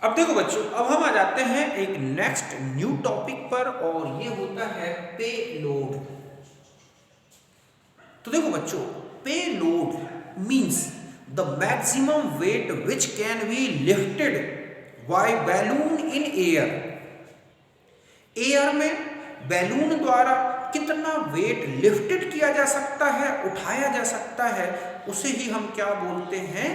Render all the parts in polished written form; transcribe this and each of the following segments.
अब देखो बच्चों, अब हम आ जाते हैं एक नेक्स्ट न्यू टॉपिक पर और ये होता है पे लोड। तो देखो बच्चों, पे load means the maximum weight which can be lifted bye balloon in air. Air में बैलून द्वारा कितना वेट लिफ्टेड किया जा सकता है, उठाया जा सकता है, उसे ही हम क्या बोलते हैं,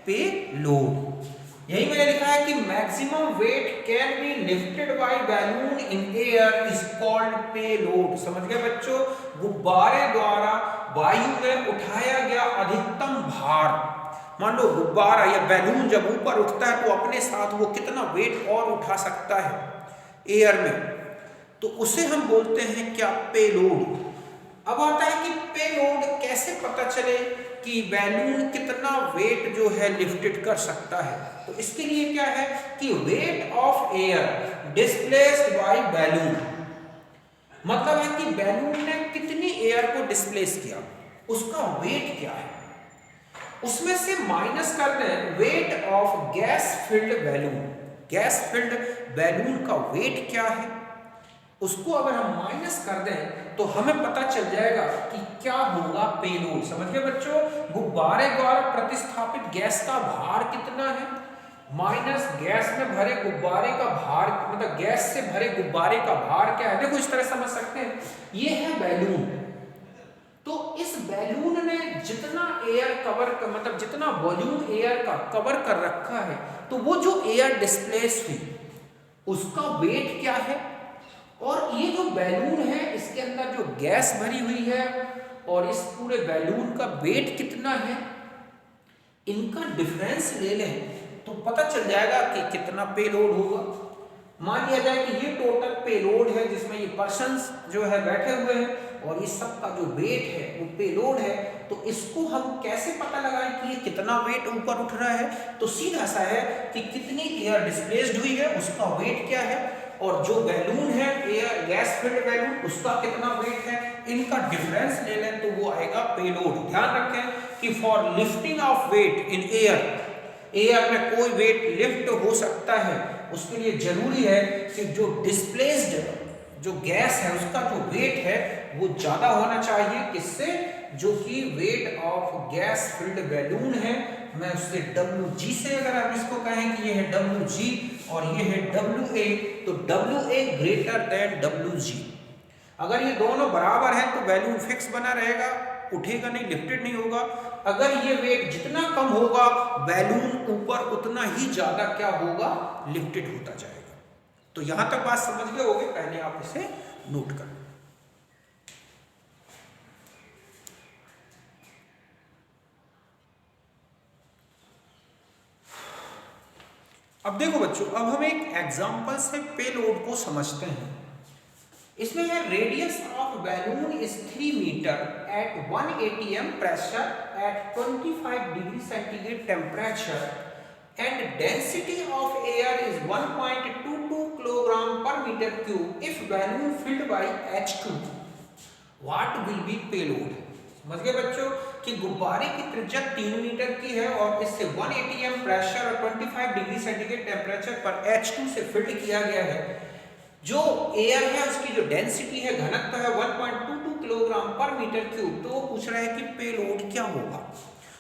पे लोड। यही मैंने लिखा है कि maximum weight can be lifted bye balloon in air is called पे लोड। समझ गए बच्चों? गुब्बारे द्वारा वायु में उठाया गया अधिकतम भार। मान लो गुब्बारा या बैलून जब ऊपर उठता है तो अपने साथ वो कितना वेट और उठा सकता है एयर में, तो उसे हम बोलते हैं क्या, पे लोड। अब आता है कि पे लोड कैसे पता चले कि बैलून कितना वेट जो है लिफ्टेड कर सकता है। तो इसके लिए क्या है कि weight of air displaced by balloon, मतलब है कि बैलून ने कितनी एयर को डिस्प्लेस किया, उसका वेट क्या है, उसमें से माइनस कर दें weight of gas filled balloon. Gas filled balloon का वेट क्या है, उसको अगर हम माइनस कर दें तो हमें पता चल जाएगा कि क्या होगा पे लोड। समझ गए बच्चों? गुब्बारे द्वारा प्रतिस्थापित गैस का भार कितना है माइनस गैस में भरे गुब्बारे का भार, मतलब गैस से भरे गुब्बारे का भार क्या है। देखो इस तरह समझ सकते हैं, ये है बैलून, तो इस बैलून ने जितना एयर कवर कर, मतलब जितना वॉल्यूम एयर का कवर कर रखा है, तो वो जो एयर डिस्प्लेस हुई उसका वेट क्या है, और ये जो बैलून है इसके अंदर जो गैस भरी हुई है और इस पूरे बैलून का वेट कितना है, इनका डिफरेंस ले लें तो पता चल जाएगा कि कितना पे लोड होगा। मान लिया जाए कि ये टोटल पे लोड है जिसमें ये पर्सन्स जो है बैठे हुए हैं और इस सब का जो वेट है वो पे लोड है, तो इसको हम कैसे पता लगाएं कि ये कितना वेट ऊपर उठ रहा है। तो सीधा सा है कि कितनी एयर डिस्प्लेस्ड हुई है उसका वेट क्या है, और जो बैलून है एयर गैस फिल्ड बैलून उसका कितना वेट है, इनका डिफरेंस ले लें तो वो आएगा पे लोड। ध्यान रखें कि for lifting of weight in air, air में कोई वेट लिफ्ट हो सकता है, उसके लिए जरूरी है कि जो डिस्प्लेस्ड जो गैस है उसका जो वेट है वो ज्यादा होना चाहिए, किससे, जो कि weight of gas filled balloon है, मैं उससे Wg से अगर आप इसको कहें कि ये है Wg और ये है Wa, तो Wa ग्रेटर देन Wg। अगर ये दोनों बराबर हैं तो बैलून फिक्स बना रहेगा, उठेगा नहीं, लिफ्टेड नहीं होगा। अगर ये वेट जितना कम होगा बैलून ऊपर उतना ही ज्यादा क्या होगा, लिफ्टेड होता जाएगा। तो यहां तक बात समझ गए होगे, पहले आप इसे नोट कर। अब देखो बच्चों, अब हम एक एग्जांपल से पे लोड को समझते हैं। इसमें है radius of balloon is 3 metre at 1 atm pressure at 25 degree centigrade temperature and density of air is 1.22 kilogram per metre cube if balloon filled by H2, what will be payload. समझ गए बच्चों कि गुब्बारे की त्रिज्या 3 metre की है और इससे 1 atm प्रेशर और 25 डिग्री सेंटीग्रेड टेम्परेचर पर H2 से फिल्ड किया गया है। जो एयर है उसकी जो डेंसिटी है, घनत्व है 1.22 किलोग्राम पर मीटर क्यूब, तो वो पूछ रहा है कि पे लोड क्या होगा।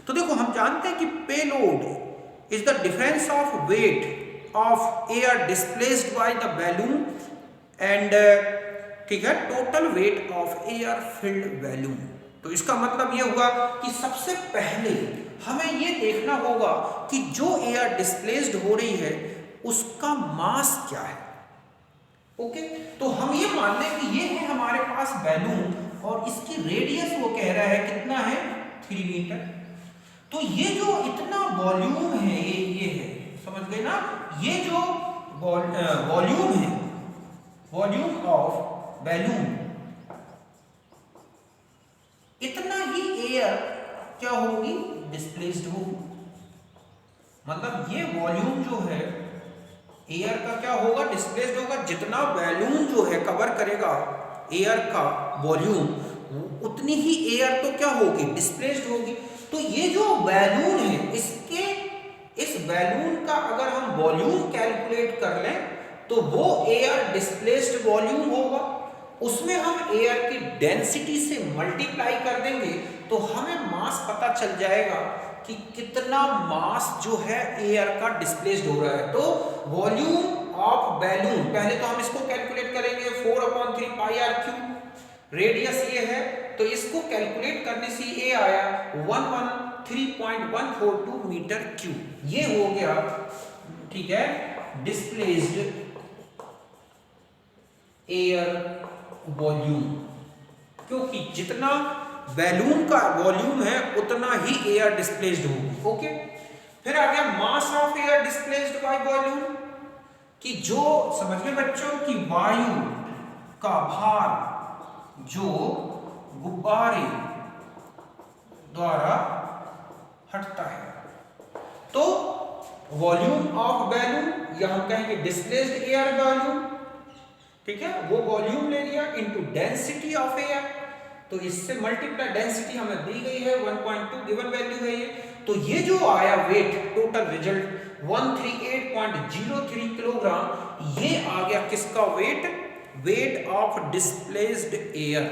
तो देखो हम जानते हैं कि पे load is the difference of weight of air displaced by the balloon and, ठीक है, total weight of air filled balloon. तो इसका मतलब ये हुआ कि सबसे पहले हमें ये देखना होगा कि जो एयर डिस्प्लेस्ड हो रही है उसका मास क्या है। ओके, तो हम ये मान लें कि ये है हमारे पास बैलून और इसकी रेडियस वो कह रहा है कितना है, 3 मीटर। तो ये जो इतना वॉल्यूम है, ये है, समझ गए ना, ये जो वॉल्यूम है, वॉल्यूम ऑफ बैलून, इतना ही एयर क्या होगी, डिस्प्लेस्ड होगी। मतलब ये वॉल्यूम जो है एयर का क्या होगा, डिस्प्लेस्ड होगा। जितना बैलून जो है कवर करेगा एयर का वॉल्यूम, उतनी ही एयर तो क्या होगी, डिस्प्लेस्ड होगी। तो ये जो बैलून है इसके, इस बैलून का अगर हम वॉल्यूम कैलकुलेट कर लें तो वो एयर डिस्प्लेस्ड वॉल्यूम होगा, उसमें हम एयर की डेंसिटी से मल्टीप्लाई कर देंगे तो हमें मास पता चल जाएगा कि कितना मास जो है एयर का डिस्प्लेस्ड हो रहा है। तो वॉल्यूम ऑफ बैलून, पहले तो हम इसको कैलकुलेट करेंगे 4/3 पाई आर क्यूब, रेडियस ये है तो इसको कैलकुलेट करने से ये आया 113.142 मीटर क्यूब। ये हो गया, ठीक है, डिस्प्लेस्ड एयर वॉल्यूम, क्योंकि जितना बैलून का वॉल्यूम है उतना ही एयर डिस्प्लेस्ड होगी। ओके, फिर आ गया mass of air displaced by volume, कि जो समझ में बच्चों की वायु का भार जो गुब्बारे द्वारा हटता है, तो वॉल्यूम ऑफ बैलून या हम कहेंगे डिस्प्लेस्ड एयर वॉल्यूम, ठीक है, वो वॉल्यूम ले लिया इनटू डेंसिटी ऑफ एयर, तो इससे मल्टीप्लाई, डेंसिटी हमें दी गई है 1.2 गिवन वैल्यू है ये, तो ये जो आया वेट, टोटल रिजल्ट 138.03 किलोग्राम, ये आ गया किसका weight, weight of displaced air.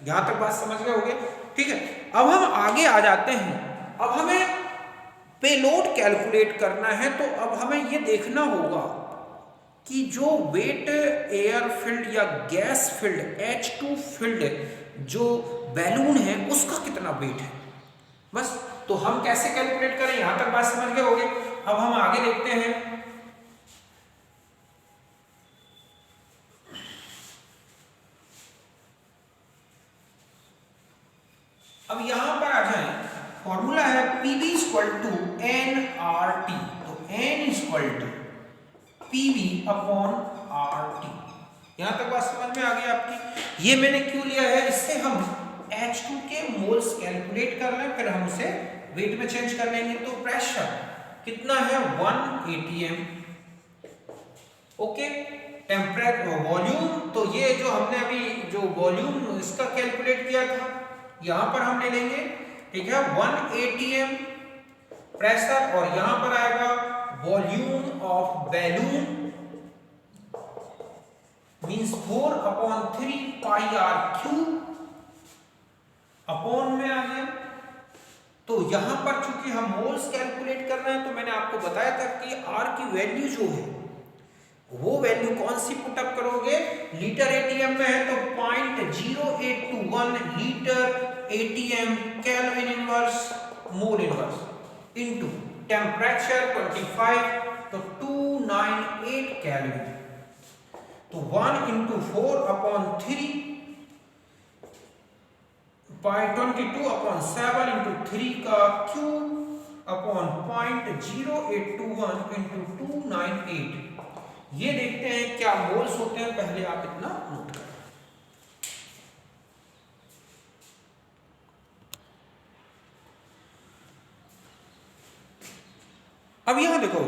यहां तक बात समझ गए होगे, ठीक है। अब हम आगे आ जाते हैं, अब हमें पेलोड कैलकुलेट करना है, तो अब हमें ये देखना होगा कि जो वेट एयर फिल्ड या गैस फिल्ड H2 फिल्ड जो बैलून है उसका कितना वेट है, बस। तो हम कैसे कैलकुलेट करें, यहां तक बात समझ गए होगे। अब हम आगे देखते हैं, अब यहां पर आ जाए, फॉर्मूला है PV = nRT, तो n = PV अपॉन RT। यहां तक बात समझ में आ गई आपकी। ये मैंने क्यों लिया है, इससे हम H2 के मोल्स कैलकुलेट कर लें, फिर हम उसे वेट में चेंज कर लेंगे। तो प्रेशर कितना है 1 atm, ओके। टेम्परेचर, वॉल्यूम, तो ये जो हमने अभी जो वॉल्यूम इसका कैलकुलेट किया था यहां पर हम ले लेंगे, ठीक है, 1 atm प्रेशर, और यहां पर आएगा volume of balloon means 4/3 pi r cube, upon में आ गया। तो यहां पर चूंकि हम मोल्स कैलकुलेट कर रहे हैं, तो मैंने आपको बताया था कि आर की वैल्यू जो है वो वैल्यू कौन सी पुटअप करोगे, लीटर एटीएम में है तो 0.0821 litre ATM kelvin inverse mole inverse into temperature 25, तो 298 केल्विन, तो 1 × 4/3 बाय 22/7 × 3 का क्यूब अपॉन 0.0821 × 298। ये देखते हैं क्या मोल्स होते हैं, पहले आप इतना नोट करें। अब यहां देखो,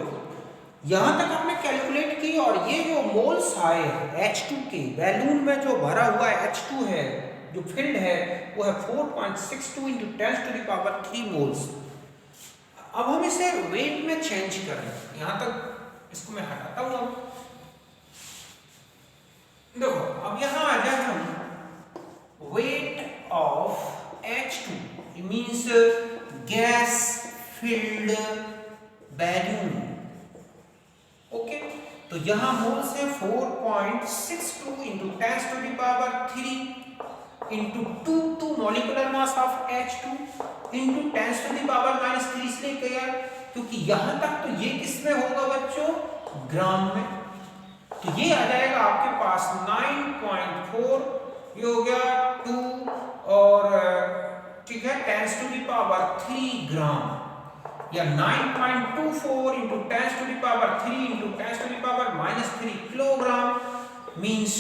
यहां तक हमने कैलकुलेट की, और ये जो मोल्स आए H2 के बैलून में जो भरा हुआ H2 है, जो फिल्ड है वो है 4.62 × 10⁻³ मोल्स। अब हम इसे वेट में चेंज करें, यहां तक इसको मैं हटाता हूं। अब देखो, अब यहां आ जाए हम weight of H2 means gas filled balloon, okay. तो यहां मोल्स है 4.62 × 10⁻³ into 2 molecular mass of H2 into 10⁻³ इसलिए किया क्योंकि यहां तक तो ये किसमें होगा बच्चों, ग्राम में। तो ये आ जाएगा आपके पास 9.4, ये हो गया 2 और ठीक है 10⁻³ ग्राम, या 9.24 × 10⁻³ × 10⁻³ किलोग्राम मींस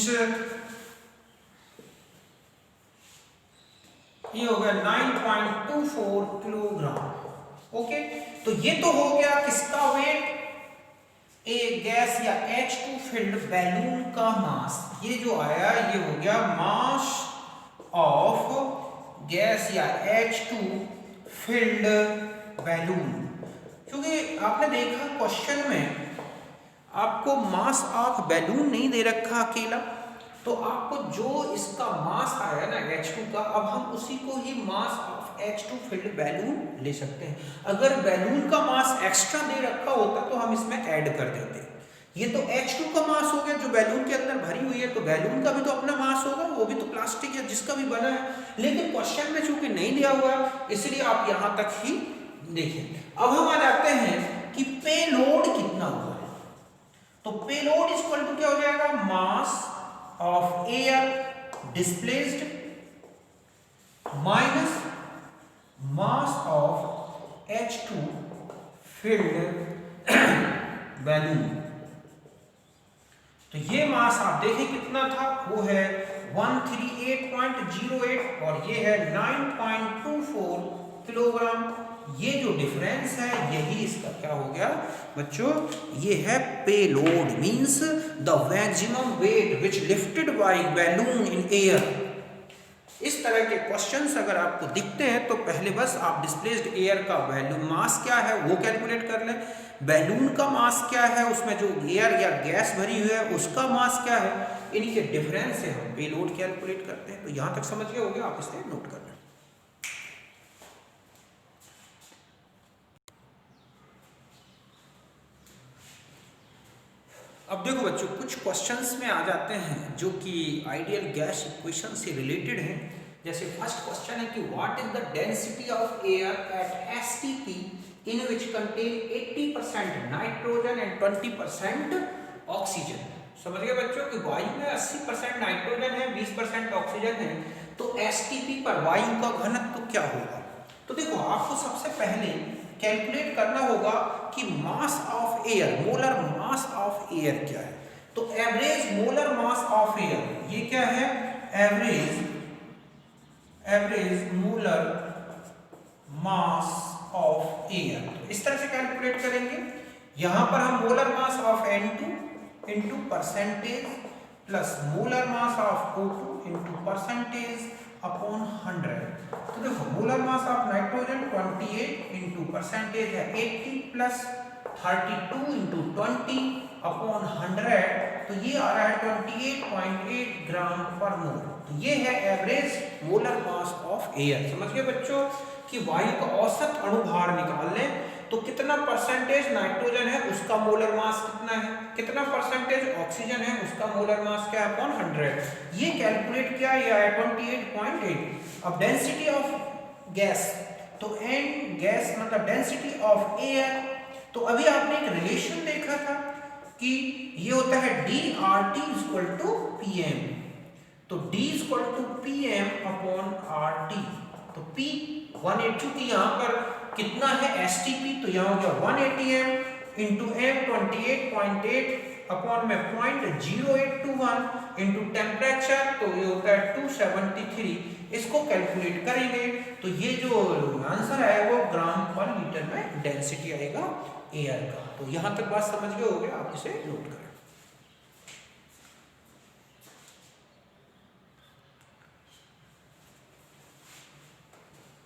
ये हो गया 9.24 किलोग्राम, ओके। तो ये तो हो गया किसका वेट, ए गैस या H2 फिल्ड बैलून का मास। ये जो आया ये हो गया मास ऑफ गैस या H2 फिल्ड बैलून। क्योंकि आपने देखा क्वेश्चन में आपको मास ऑफ बैलून नहीं दे रखा अकेला, तो आपको जो इसका मास आया ना H2 का, अब हम उसी को ही mass of H2 filled balloon ले सकते हैं। अगर बैलून का मास एक्स्ट्रा दे रखा होता तो हम इसमें ऐड कर देते। ये तो H2 का मास हो गया जो बैलून के अंदर भरी हुई है, तो बैलून का भी तो अपना मास होगा, वो भी तो प्लास्टिक है जिसका भी बना है। लेकिन क्वेश्चन में चूंकि नहीं दिया हुआ है इसलिए आप यहां तक ही देखें। अब हम आ जाते हैं कि पेलोड कितना हुआ है। तो पेलोड इक्वल टू क्या हो जाएगा, mass of air displaced minus mass of H2 filled balloon. तो ये मास आप देखें कितना था, वो है 138.08 और ये है 9.24 किलोग्राम। ये जो डिफरेंस है यही इसका क्या हो गया बच्चों, ये है payload, means the maximum weight which lifted bye balloon in air. इस तरह के क्वेश्चंस अगर आपको दिखते हैं तो पहले बस आप डिस्प्लेस्ड एयर का वैल्यू मास क्या है वो कैलकुलेट कर लें, बैलून का मास क्या है, उसमें जो एयर या गैस भरी हुई है उसका मास क्या है, इन्हीं के डिफरेंस से हम पेलोड कैलकुलेट करते हैं। तो यहां तक समझ गए होंगे, आप इसे नोट कर लें। अब देखो बच्चों, कुछ क्वेश्चंस में आ जाते हैं जो कि आइडियल गैस इक्वेशन से रिलेटेड हैं। जैसे फर्स्ट क्वेश्चन है कि what is the density of air at STP in which contain 80% nitrogen and 20% oxygen. समझ गए बच्चों कि वायु में 80% नाइट्रोजन है, 20% ऑक्सीजन है, तो एसटीपी पर वायु का घनत्व तो क्या होगा। तो देखो आपको सबसे पहले कैलकुलेट करना होगा कि mass of air, molar mass of air क्या है। तो average molar mass of air ये क्या है, average molar mass of air. तो इस तरह से कैलकुलेट करेंगे। यहां पर हम molar mass of N2 into percentage plus molar mass of O2 into percentage upon 100। तो देखो molar mass of nitrogen 28 into percentage है 80 प्लस 32 इंटू 20 अपॉन 100, तो ये आ रहा है 28.8 ग्राम पर मोल। तो ये है average molar mass of air. समझ गए बच्चों कि वायु का औसत अणुभार निकाल लें तो कितना परसेंटेज नाइट्रोजन है उसका मोलर मास कितना है, कितना परसेंटेज ऑक्सीजन है उसका मोलर मास क्या है अपॉन 100। ये कैलकुलेट किया, ये है 28.8। अब डेंसिटी ऑफ गैस, तो एन गैस मतलब डेंसिटी ऑफ एयर। तो अभी आपने एक रिलेशन देखा था कि ये होता है DRT इक्वल टू PM। तो D equal to PM upon RT। तो P 180, चूंकि यहाँ पर कितना है STP, तो यहाँ हो गया 180 M इंटू M 28.8 अपॉन में 0.0821 इंटू टेम्परेचर, तो ये होता है 273। इसको कैलकुलेट करेंगे तो ये जो आंसर है वो ग्राम पर लीटर में डेंसिटी आएगा एयर का। तो यहां तक बात समझ गए होंगे, आप इसे नोट करें।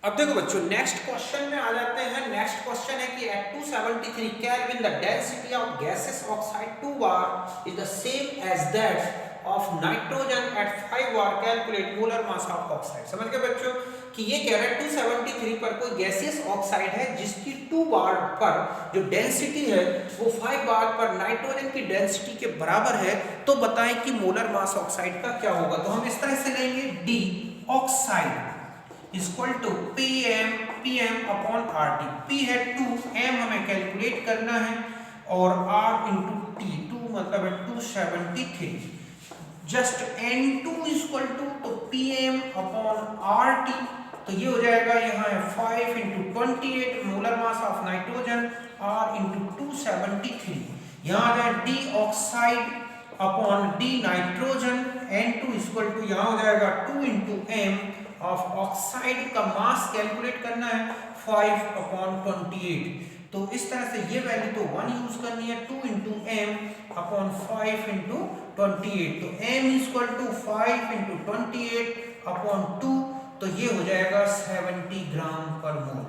अब देखो बच्चों नेक्स्ट क्वेश्चन में आ जाते हैं। नेक्स्ट क्वेश्चन है कि at 273 kelvin the density of gases oxide 2 bar is the same as that of nitrogen at 5 bar, calculate molar mass of oxide. समझ गए बच्चों कि ये कह रहा है 273 पर कोई गैसियस ऑक्साइड है जिसकी 2 बार पर जो डेंसिटी है वो 5 बार पर नाइट्रोजन की डेंसिटी के बराबर है, तो बताएं कि मोलर मास ऑक्साइड का क्या होगा। तो हम इस तरह से लेंगे D oxide equal to PM upon RT। P है 2, M हमें कैलकुलेट करना है और R इंटू T, 2 मतलब है 273। जस्ट N2 इक्वल टू तो PM अपॉन RT, तो ये हो जाएगा यहाँ है 5 into 28 molar mass of nitrogen R into 273। यहाँ आ जाए D oxide upon D nitrogen, N2 equal to यहाँ हो जाएगा 2 इंटू M ऑफ ऑक्साइड का मास कैलकुलेट करना है 5 अपॉन 28। तो इस तरह से ये वैल्यू तो 1 यूज करनी है, 2 इंटू M अपॉन 5 इंटू 28। तो M equal to 5 into 28 upon 2, तो ये हो जाएगा 70 ग्राम पर मोल।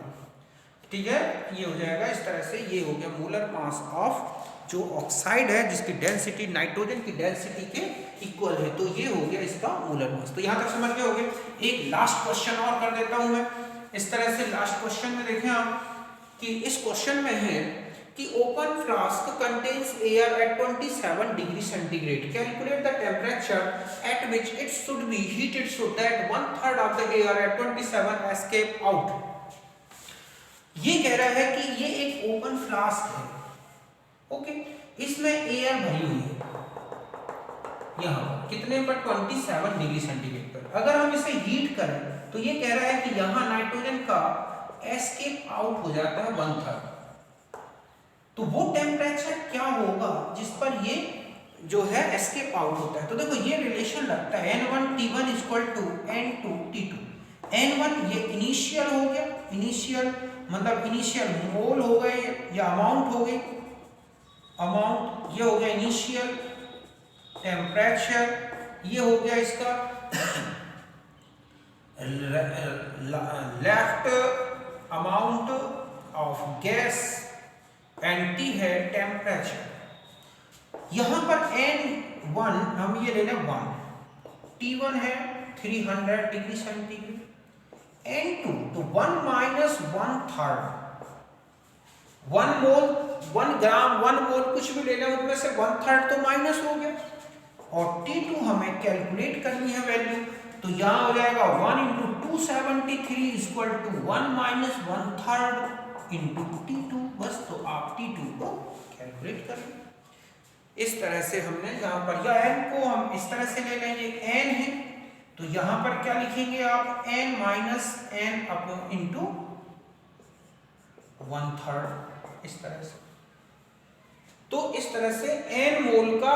ठीक है, ये हो जाएगा इस तरह से, ये हो गया मोलर मास ऑफ जो ऑक्साइड है जिसकी डेंसिटी नाइट्रोजन की डेंसिटी के इक्वल है, तो ये हो गया इसका मोलर मास। तो यहाँ तक समझ गए होंगे। एक लास्ट क्वेश्चन और कर देता हूँ मैं इस तरह से। लास्ट क्वेश्चन में देखें आप कि इस क्वेश्चन में है कि open flask contains air at 27 degree centigrade, calculate the temperature at which it should be heated so that 1/3 of the air at 27 escape out. ये कह रहा है कि ये एक ओपन फ्लास्क है, ओके, इसमें एयर भरी हुई है यहाँ कितने पर 27 डिग्री सेंटीग्रेड पर। अगर हम इसे हीट करें तो ये कह रहा है कि यहाँ नाइट्रोजन का एस्केप आउट हो जाता है 1/3। तो वो टेम्परेचर क्या होगा जिस पर ये जो है एस्केप आउट होता है। तो देखो ये रिलेशन लगता है N1T1 = N2T2। N1 ये इनिशियल हो गया, इनिशियल मतलब इनिशियल मोल हो गए या अमाउंट हो गई, अमाउंट ये हो गया इनिशियल टेम्परेचर, ये हो गया इसका left amount of gas, and T है टेम्परेचर। यहां पर N1 हम ये ले लें 1, T1 है 300 डिग्री सेंटीग्रेड, N2 तो 1 - 1/3, 1 मोल 1 ग्राम 1 मोल कुछ भी ले लें उनमें से 1/3 तो माइनस हो गया। और T2 हमें कैलकुलेट करनी है वैल्यू, तो यहां हो जाएगा 1 × 273 = 1 - 1/3 × T2 बस। तो आप T2 को कैलकुलेट कर लें। इस तरह से हमने यहाँ पर या n को हम इस तरह से ले लेंगे, n है तो यहाँ पर क्या लिखेंगे आप n - n × 1/3 इस तरह से। तो इस तरह से n मोल का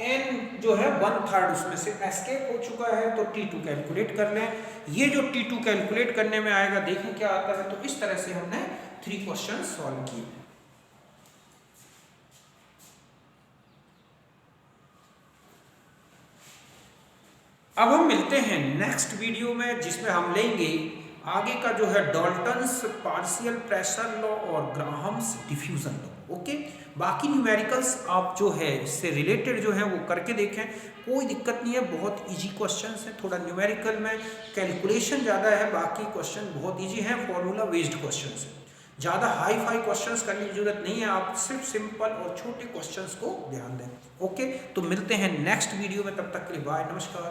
n जो है 1/3 उसमें से एस्केप हो चुका है, तो T2 कैलकुलेट कर लें। ये जो T2 कैलकुलेट करने में आएगा देखें क्या आता है। तो इस तरह से हमने 3 क्वेश्चन सॉल्व किए। अब हम मिलते हैं नेक्स्ट वीडियो में जिसमें हम लेंगे आगे का जो है डाल्टन्स पार्शियल प्रेशर लॉ और ग्राहम्स डिफ्यूजन लॉ। ओके, बाकी न्यूमेरिकल्स आप जो है इससे रिलेटेड जो है वो करके देखें, कोई दिक्कत नहीं है, बहुत इजी क्वेश्चंस हैं। थोड़ा न्यूमेरिकल में कैलकुलेशन ज़्यादा है, बाकी क्वेश्चन बहुत इजी हैं, फॉर्मूला बेस्ड क्वेश्चंस हैं, ज़्यादा हाई फाई क्वेश्चंस करने की जरूरत नहीं है, आप सिर्फ सिंपल और छोटे क्वेश्चंस को ध्यान दें। ओके, तो मिलते हैं नेक्स्ट वीडियो में, तब तक के लिए बाय, नमस्कार।